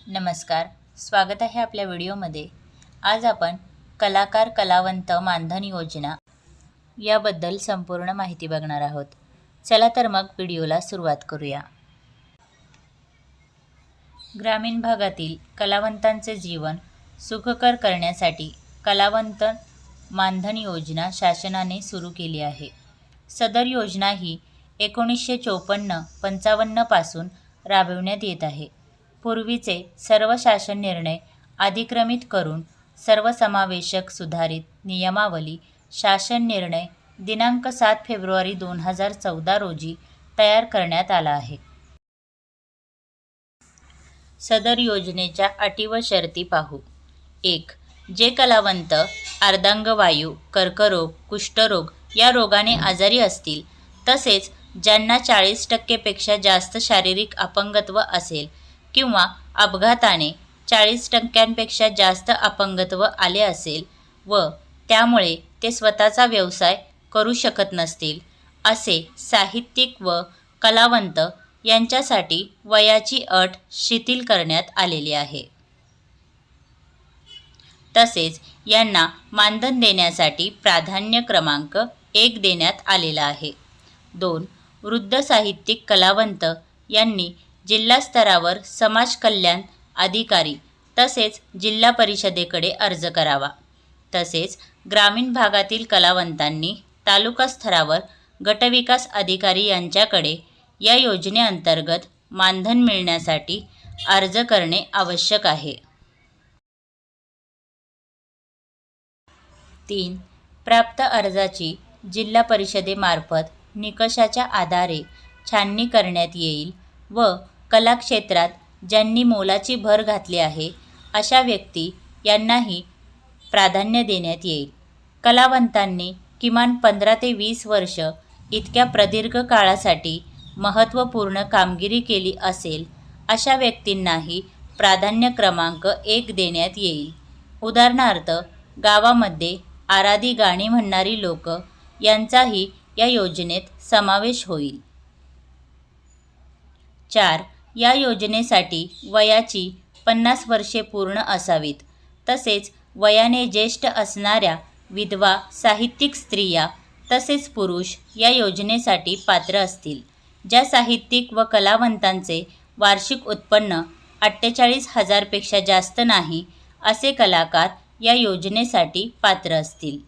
नमस्कार, स्वागत आहे आपल्या व्हिडिओमध्ये। आज आपण कलाकार कलावंत मानधन योजना याबद्दल संपूर्ण माहिती बघणार आहोत। चला तर मग व्हिडिओला सुरुवात करूया। ग्रामीण भागातील कलावंतांचे जीवन सुखकर करण्यासाठी कलावंत मानधन योजना शासनाने सुरू केली आहे। सदर योजना ही 1954-55 पासून राबविण्यात येत आहे। पूर्वीचे सर्व शासन निर्णय अधिक्रमित करून सर्वसमावेशक सुधारित नियमावली शासन निर्णय दिनांक 7 फेब्रुवारी 2014 रोजी तयार करण्यात आला आहे। सदर योजनेच्या अटी व शर्ती पाहू। 1. जे कलावंत अर्धांगवायू, कर्करोग, कुष्ठरोग या रोगाने आजारी असतील, तसेच ज्यांना 40% पेक्षा जास्त शारीरिक अपंगत्व असेल किंवा अपघाताने 40% जास्त अपंगत्व आले असेल व त्यामुळे ते स्वतःचा व्यवसाय करू शकत नसतील, असे साहित्यिक व कलावंत यांच्यासाठी वयाची अट शिथिल करण्यात आलेली आहे। तसेच यांना मानधन देण्यासाठी प्राधान्य क्रमांक 1 देण्यात आलेला आहे। 2. वृद्ध साहित्यिक कलावंत यांनी जिल्हा स्तरावर समाज कल्याण अधिकारी तसेच जिल्हा परिषदेकडे अर्ज करावा। तसेच ग्रामीण भागातील कलावंतांनी तालुका स्तरावर गटविकास अधिकारी यांच्याकडे या योजनेअंतर्गत मानधन मिळण्यासाठी अर्ज करणे आवश्यक आहे। 3. प्राप्त अर्जाची जिल्हा परिषदेमार्फत निकषाच्या आधारे छाननी करण्यात येईल व कलाक्षेत्रात ज्यांनी मोलाची भर घातली आहे अशा व्यक्ती यांनाही प्राधान्य देण्यात येईल। कलावंतांनी किमान 15 ते 20 वर्ष इतक्या प्रदीर्घ काळासाठी महत्त्वपूर्ण कामगिरी केली असेल अशा व्यक्तींनाही प्राधान्य क्रमांक 1 देण्यात येईल। उदाहरणार्थ, गावामध्ये आराधी गाणी म्हणणारी लोक यांचाही या योजनेत समावेश होईल। 4. या योजनेसाठी वयाची 50 वर्षे पूर्ण असावीत। तसेच वयाने ज्येष्ठ असणाऱ्या विधवा साहित्यिक स्त्रिया तसेच पुरुष या योजनेसाठी पात्र असतील। ज्या साहित्यिक व कलावंतांचे वार्षिक उत्पन्न 48,000 पेक्षा जास्त नाही असे कलाकार या योजनेसाठी पात्र असतील।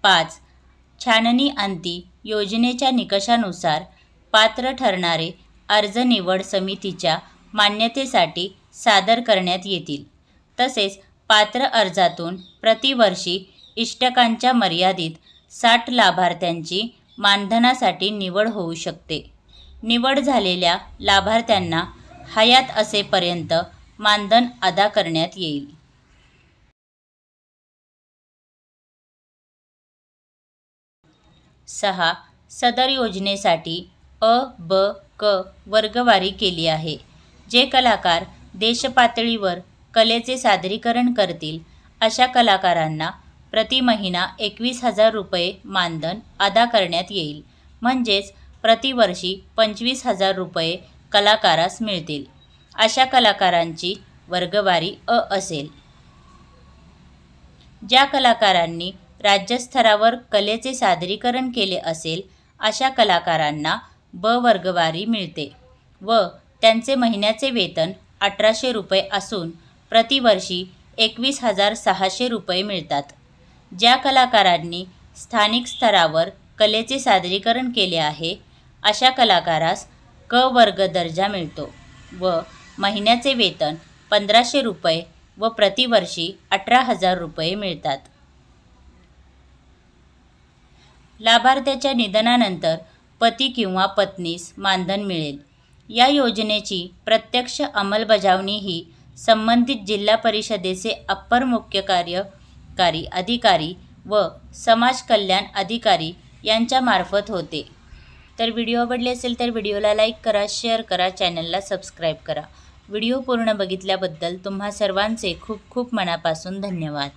5. छाननी अंती योजनेच्या निकषानुसार पात्र ठरणारे अर्ज निवड समितीच्या मान्यतेसाठी सादर करण्यात येतील। तसेच पात्र अर्जातून प्रतिवर्षी इष्टकांच्या मर्यादित 60 लाभार्थ्यांची मानधनासाठी निवड होऊ शकते। निवड झालेल्या लाभार्थ्यांना हयात असेपर्यंत मानधन अदा करण्यात येईल। 6. सदर योजनेसाठी अ, ब, क वर्गवारी केली आहे। जे कलाकार देशपातळीवर कलेचे सादरीकरण करतील अशा कलाकारांना प्रति महिना 21,000 रुपये मानधन अदा करण्यात येईल। म्हणजेच प्रतिवर्षी 25,000 रुपये कलाकारास मिळतील। अशा कलाकारांची वर्गवारी अ असेल। ज्या कलाकारांनी राज्यस्तरावर कलेचे सादरीकरण केले असेल अशा कलाकारांना ब वर्गवारी मिळते व त्यांचे महिन्याचे वेतन 1,800 रुपये असून प्रतिवर्षी 21,600 रुपये मिळतात। ज्या कलाकारांनी स्थानिक स्तरावर कलेचे सादरीकरण केले आहे अशा कलाकारास क वर्ग दर्जा मिळतो व महिन्याचे वेतन 1,500 रुपये व प्रतिवर्षी 18,000 रुपये मिळतात। लाभार्थ्याच्या निधनानंतर पती किंवा पत्नीस मानधन मिळेल। या योजनेची प्रत्यक्ष अंमलबजावणी ही संबंधित जिल्हा परिषदेचे अप्पर मुख्य कार्यकारी अधिकारी व समाज कल्याण अधिकारी यांच्यामार्फत होते। तर व्हिडिओ आवडले असेल तर व्हिडिओला लाईक करा, शेअर करा, चॅनलला सबस्क्राईब करा। व्हिडिओ पूर्ण बघितल्याबद्दल तुम्हा सर्वांचे खूप खूप मनापासून धन्यवाद।